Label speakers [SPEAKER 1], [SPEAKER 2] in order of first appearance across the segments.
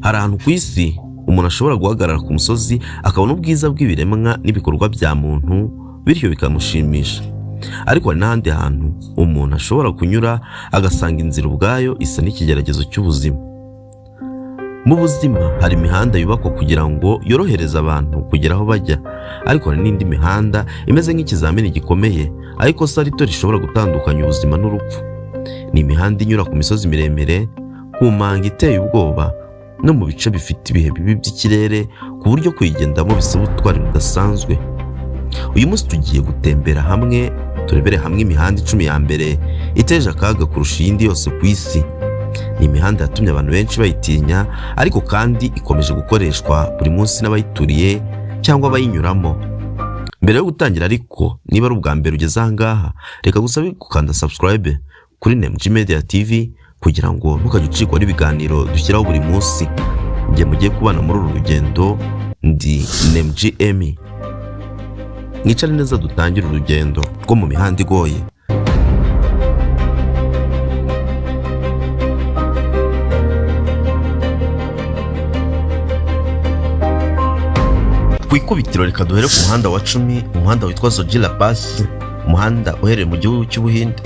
[SPEAKER 1] Hari ahantu ku isi umuntu ashobora guhagarara ku musozi akabona ubwiza bw'ibiremwa n'ibikorwa bya muntu bityo bikamushimisha. Ariko hari n'ahandi hantu umuntu ashobora kunyura agasanga inzira ubwayo isa n'ikigeragezo cy'ubuzima. Mu buzima hari imihanda yubakwa kugira ngo yorohereze abantu kugera aho bajya, ariko hari n'indi mihanda imeze nk'ikizamini gikomeye, ariko Ikosa rito rishobora gutandukanya ubuzima n'urupfu. Ni imihanda inyura ku misozi miremire, ku manga iteye ubwoba, no mu bice bifite ibihe bibi by'ikirere ku buryo kuyigendamo bisaba ubutwari budasanzwe. Uyu munsi tugiye gutembera hamwe, turebere hamwe imihanda 10 ya mbere iteje akaga kurusha iyindi yose ku isi. Ni imihanda yatumye abantu benshi bayitinya, ariko kandi ikomeje gukoreshwa buri munsi n'abayituriye cyangwa abayinyuramo. Mbere yo gutangira ariko, niba ari ubwa mbere ugeze aha ngaha, reka gusabe gukanda subscribe kuri Nemg Media Tv kugira ngo ntukajye ucikwa n'ibiganiro dushyiraho buri munsi. Njye mugiye kubana muri uru rugendo, ndi Nemg. Mwicare neza dutangire urugendo rwo mu mihanda igoye. Ku ikubitiro reka duhere ku muhanda wa 10, umuhanda witwa Zojila Pass, umuhanda uherereye mu gihugu cy'Ubuhinde.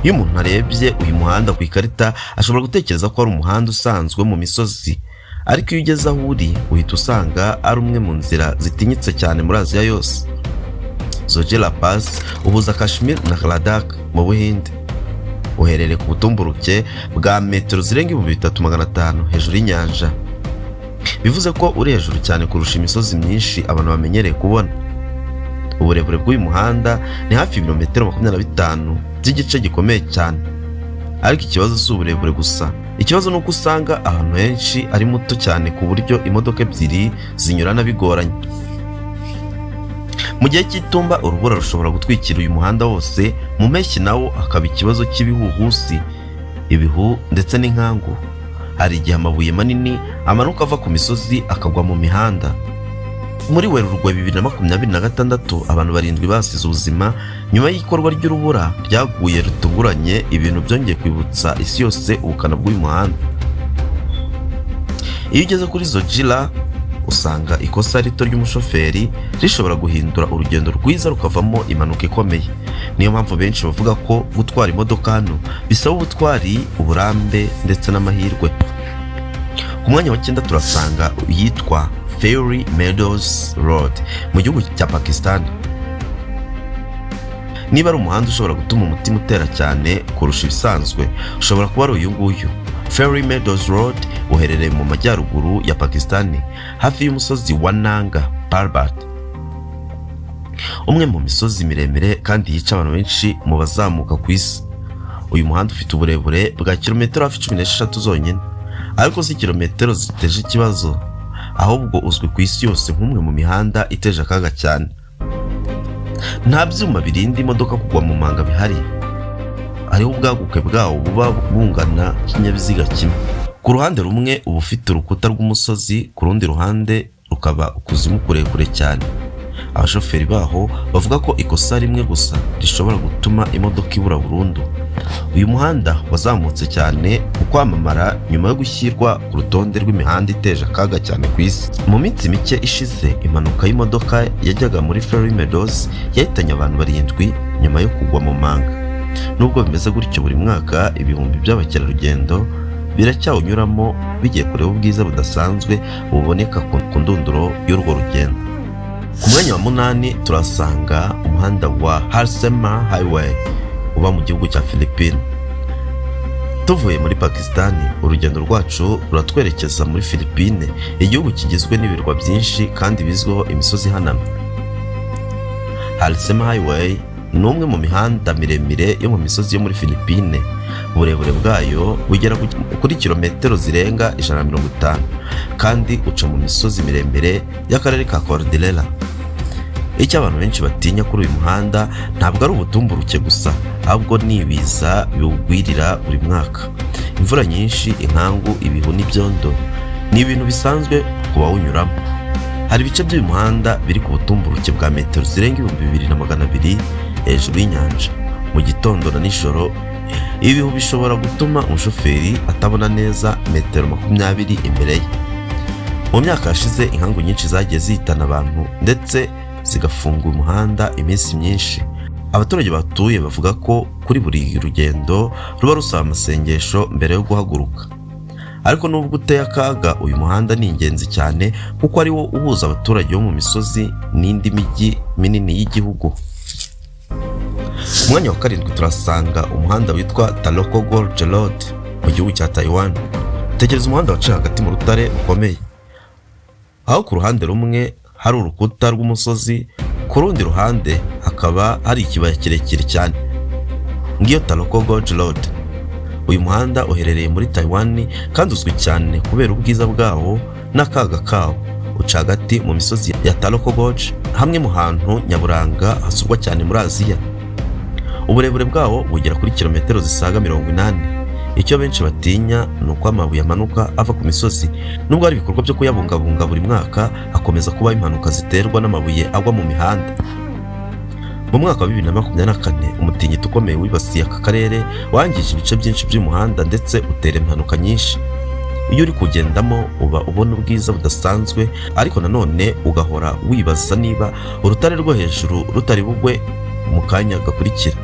[SPEAKER 1] Iyo umuntu arebye uyu muhanda ku ikarita ashobora gutekereza ko ari umuhanda usanzwe mu misozi, ariko iyo ugeze aho uri uhita usanga ari umwe mu nzira zitinyitse cyane muri Aziya yose. Zojila Pass uhuza Kashmir na Ladakh mu Buhinde. Uherereye ku butumburuke bwa metero zirenga 3500 hejuru y'inyanja. Bivuze ko uri hejuru cyane kurusha imisozi myinshi abantu bamenyereye kubona. Uburebure bw'uyu muhanda ni hafi ibirometero 25 by'igice gikomeye cyane. Ariko ikibazo si uburebure gusa, ikibazo ni uko usanga ahantu henshi ari muto cyane ku buryo imodoka ebyiri zinyurana bigoranye. Mu gihe cy'itumba urubura rushobora gutwikira uyu muhanda wose, mu mpeshyi nawo hakaba ikibazo cy'ibihuhusi, ibihu ndetse n'inkangu. Hari igihe amabuye manini amanuka ava ku misozi akagwa mu mihanda. Muri Werurwe 2026 abantu 7 basize ubuzima nyuma y'ikorwa ry'urubura ryaguye rutunguranye, ibintu byongeye kwibutsa isi yose ubukana bw'uyu muhanda. Iyo ugeze kuri Zojila usanga ikosa rito ry'umushoferi rishobora guhindura urugendo rwiza rukavamo impanuka ikomeye. Niyo mpamvu benshi bavuga ko gutwara imodoka hano bisaba ubutwari, uburambe ndetse n'amahirwe. Ku mwanya wa 9 turasanga yitwa Ferry Meadows Road mu gihugu cya Pakistan. Niba ari umuhanda ushobora gutuma umutima utera cyane kurusha ibisanzwe, ushobora kuba ari uyu nguyu. Ferry Meadows Road uherereye mu majyaruguru ya Pakistan hafi y'umusozi wa Nanga Parbat, umwe mu misozi miremire kandi yica abantu benshi mu bazamuka ku isi. Uyu muhanda ufite uburebure bwa kilometero hafi 16 zonyine, ariko si kilometero ziteje ikibazo, ahubwo uzwi ku isi yose nk'umwe mu mihanda iteje akaga cyane. Nta byuma birinda imodoka kugwa mu manga bihari, ariho ubwaguke bwawo buba bungana kinyabiziga kimwe. Ku ruhande rumwe uba ufite urukuta rw'umusozi, ku rundi ruhande rukaba ukuzimu kurekure cyane. Abashoferi baho bavuga ko ikosa rimwe gusa rishobora gutuma imodoka ibura burundu. Uyu muhanda wazamutse cyane ukwamamara nyuma yo gushyirwa ku rutonde rw'imihanda iteje akaga cyane ku isi. Mu minsi mike ishize impanuka y'imodoka yajyaga muri Ferry Meadows yahitanye abantu 7 nyuma yo kugwa mu manga. Nubwo bimeze gutyo, buri mwaka ibihumbi by'abakerarugendo biracyawunyuramo bigiye kureba ubwiza budasanzwe buboneka ku ndunduro y'urwo rugendo. Ku mwanya wa 8 turasanga umuhanda wa Harsema Highway uba mu gihugu cya Philippines. Tuvuye muri Pakistan, urugendo rwacu ruratwerekeza muri Philippines, igihugu kigizwe n'ibirwa byinshi kandi bizwiho imisozi ihanamye. Harsema Highway ni umwe mu mihanda miremire yo mu misozi yo muri Philippines. Uburebure bwayo bugera kuri kilometero zirenga 150 kandi uca mu misozi miremire y'akarere ka Cordillera. Icyo abantu benshi batinya kuri uyu muhanda ntabwo ari ubutumburuke gusa, ahubwo nibiza biwugwirira buri mwaka. Imvura nyinshi, inkangu, ibihu n'ibyondo ni ibintu bisanzwe ku bawunyuramo. Hari ibice by'uyu muhanda biri ku butumburuke bwa metero zirenga 2200 hejuru y'inyanja. Mu gitondo na nijoro Ibi bihu bishobora gutuma umushoferi atabona neza metero 20 imbere ye. Mu myaka yashize inkangu nyinshi zagiye zihitana abantu ndetse zigafunga umuhanda iminsi myinshi. Abaturage batuye bavuga ko kuri buri rugendo ruba rusaba amasengesho mbere yo guhaguruka. Ariko nubwo uteye akaga, uyu muhanda ni ingenzi cyane kuko ari wo uhuza abaturage bo mu misozi n'indi mijyi minini y'igihugu. Ku mwanya wa 7 turasanga umuhanda witwa Taroko Gorge Road mu gihugu cya Taiwan. Tekereza umuhanda waciye hagati mu rutare rukomeye, aho ku ruhande rumwe hari urukuta rw'umusozi, ku rundi ruhande hakaba hari ikibaya kirekire cyane. Ngiyo Taroko Gorge Road. Uyu muhanda uherereye muri Taiwan kandi uzwi cyane kubera ubwiza bwawo n'akaga kawo. Uca hagati mu misozi ya Taroko Gorge, hamwe mu hantu nyaburanga hasurwa cyane muri Aziya. Uburebure bwawo bugera kuri kilometero zisaga 80. Icyo benshi batinya ni uko amabuye amanuka ava ku misozi. Nubwo hari ibikorwa byo kuyabungabunga buri mwaka, hakomeza kuba impanuka ziterwa n'amabuye agwa mu mihanda. Mu mwaka wa 2024 umutingito ukomeye wibasiye aka karere wangije ibice byinshi by'umuhanda ndetse utera impanuka nyinshi. Iyo uri kugendamo uba ubona ubwiza budasanzwe, ariko nanone ugahora wibaza niba urutare rwo hejuru rutari bugwe mu kanya gakurikira.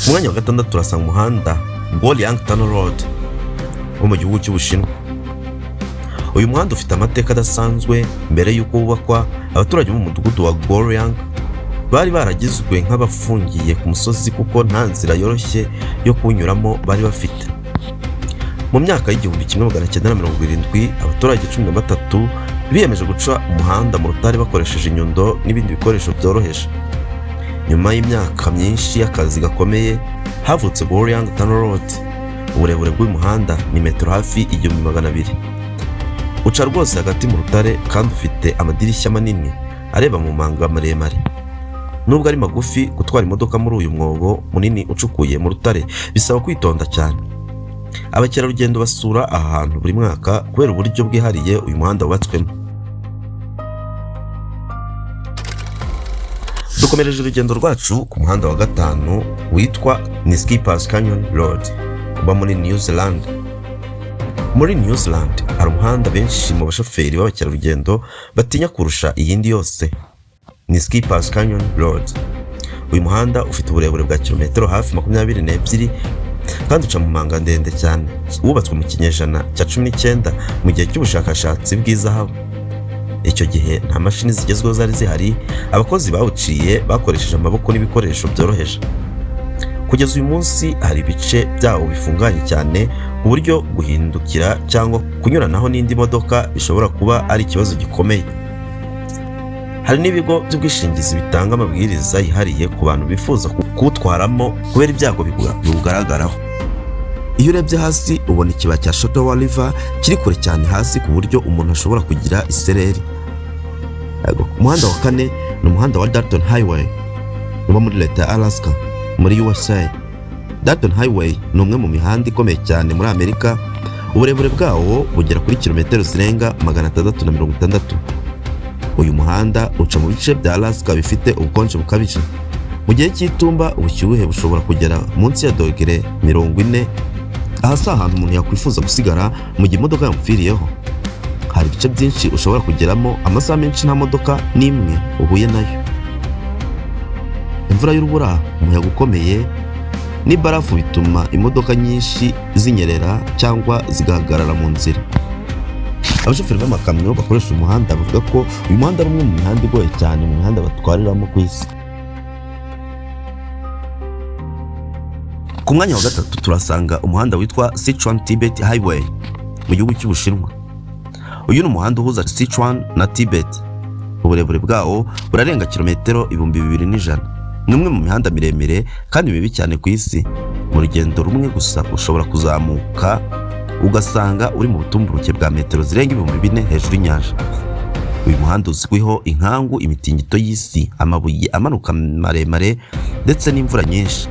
[SPEAKER 1] Mu mwanya wa 6 turasanga umuhanda Guoyang Tunnel Road wo mu gihugu cy'Ubushinwa. Uyu muhanda ufite amateka adasanzwe. Mbere y'uko wubakwa, abaturage mu mudugudu wa Guoyang bari baragizwe nk'abafungiye ku musozi kuko nta nzira yoroshye yo kunyuramo bari bafite. Mu myaka y'igihumbi 1970 abaturage 13 biyemeje guca umuhanda mu rutare bakoresheje inyundo n'ibindi bikoresho byoroheje. Nyuma y'imyaka myinshi y'akazi gakomeye, havutse Guoyang Tunnel Road. Uburebure bw'uyu muhanda ni metero hafi 1200. Uca rwose hagati mu rutare kandi ufite amadirishya manini areba mu manga maremare. Nubwo ari magufi, gutwara imodoka muri uyu mwobo munini ucukuye mu rutare bisaba kwitonda cyane. Abakerarugendo basura aha hantu buri mwaka kubera uburyo bwihariye uyu muhanda wubatswemo. Dukomereje urugendo rwacu ku muhanda wa 5 witwa Skipper's Canyon Road uba muri New Zealand. Muri New Zealand hari umuhanda benshi mu bashoferi b'abakerarugendo batinya kurusha iyindi yose, ni Skipper's Canyon Road. Uyu muhanda ufite uburebure bwa kilometero hafi 22 kandi uca mu manga ndende cyane. Wubatswe mu kinyejana cya 19 mu gihe cy'ubushakashatsi bw'izahabu. Icyo gihe nta mashini zigezweho zari zihari, abakozi bawuciye bakoresheje amaboko n'ibikoresho byoroheje. Kugeza uyu munsi hari ibice byawo bifunganye cyane ku buryo guhindukira cyangwa kunyuranaho n'indi modoka bishobora kuba ari ikibazo gikomeye. Hari n'ibigo by'ubwishingizi bitanga amabwiriza yihariye ku bantu bifuza kuwutwaramo kubera ibyago biwugaragaraho. Iyo urebye hasi ubona ikibaya cya Shotowa River kiri kure cyane hasi ku buryo umuntu ashobora kugira isereri. Umuhanda wa 4 ni umuhanda wa Dalton Highway uba muri leta ya Alaska muri USA. Dalton Highway ni umwe mu mihanda ikomeye cyane muri Amerika. Uburebure bwawo bugera kuri kilometero zirenga 660. Uyu muhanda uca mu bice bya Alaska bifite ubukonje bukabije. Mu gihe cy'itumba ubushyuhe bushobora kugera munsi ya dogere 40, ahasa ahantu umuntu yakwifuza gusigara mu gihe imodoka yamupfiriyeho. Hari ibice byinshi ushobora kugeramo amasaha menshi nta modoka n'imwe uhuye nayo. Imvura y'urubura, umuyaga ukomeye n'ibarafu bituma imodoka nyinshi zinyerera cyangwa zigahagarara mu nzira. Abashoferi b'amakamyo bakoresha umuhanda bavuga ko uyu muhanda ari umwe mu mihanda igoye cyane mu mihanda batwariramo ku isi. Ku mwanya wa 3 turasanga umuhanda witwa Sichuan-Tibet Highway mu gihugu cy'Ubushinwa. Uyu ni umuhanda uhuza Sichuan na Tibet. Uburebure bwawo burarenga kilometero 2100. Ni umwe mu mihanda miremire kandi mibi cyane ku isi. Mu rugendo rumwe gusa ushobora kuzamuka ugasanga uri mu butumburuke bwa metero zirenga 4000 hejuru y'inyanja. Uyu muhanda uzwiho inkangu, imitingito y'isi, amabuye amanuka maremare ndetse n'imvura nyinshi.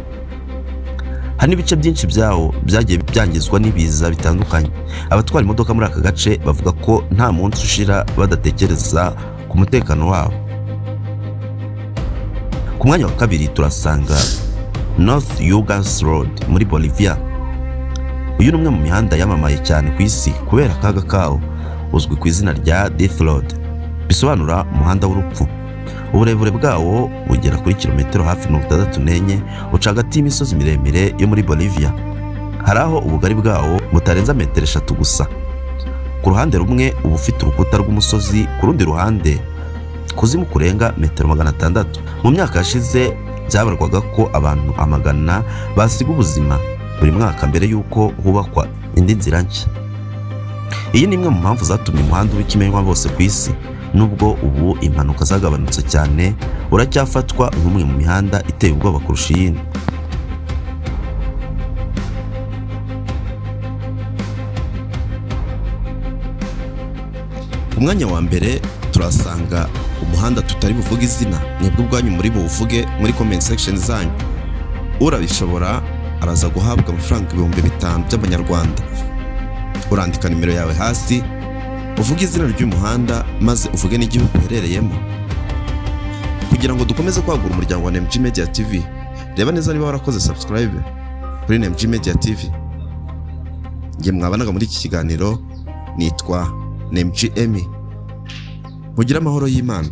[SPEAKER 1] Hari n'ibice byinshi byawo byagiye byangizwa n'ibiza bitandukanye. Abatwara imodoka muri aka gace bavuga ko nta munsi ushira badatekereza ku mutekano wabo. Ku mwanya wa 2 turasanga North Yugas Road muri Bolivia. Uyu ni umwe mu mihanda yamamaye cyane ku isi kubera akaga kawo uzwi ku izina rya Death Road, bisobanura umuhanda w'urupfu. Uburebure bwawo bugera kuri kilometero hafi 64 uca hagati y'imisozi miremire yo muri Bolivia. Hari aho ubugari bwawo butarenza metero 3 gusa. Ku ruhande rumwe uba ufite urukuta rw'umusozi, ku rundi ruhande kuzimu kurenga metero 600. Mu myaka yashize byabarwaga ko abantu 100 basiga ubuzima buri mwaka mbere y'uko hubakwa indi nzira nshya. Iyi ni imwe mu mpamvu zatumye umuhanda w'ikimenywa bose ku isi, nubwo ubu impanuka zagabanutse cyane, uracyafatwa nk'umwe mu mihanda iteye ubwoba kurusha iyindi. Ku mwanya wa mbere turasanga umuhanda tutari buvuge izina, mwebwe ubwanyu muri buvuge muri comment section zanyu. Urabishobora araza guhabwa amafaranga 5,000 by'amanyarwanda. Urandika nimero yawe hasi, uvuge izina ry'umuhanda maze uvuge n'igihugu uherereyemo. Kugira ngo dukomeze kwagura umuryango wa Nemg Media Tv, reba neza niba warakoze subscribe kuri Nemg Media Tv. Nge mwabanaga muri iki kiganiro nitwa Nemg Emi. Mugira amahoro y'Imana.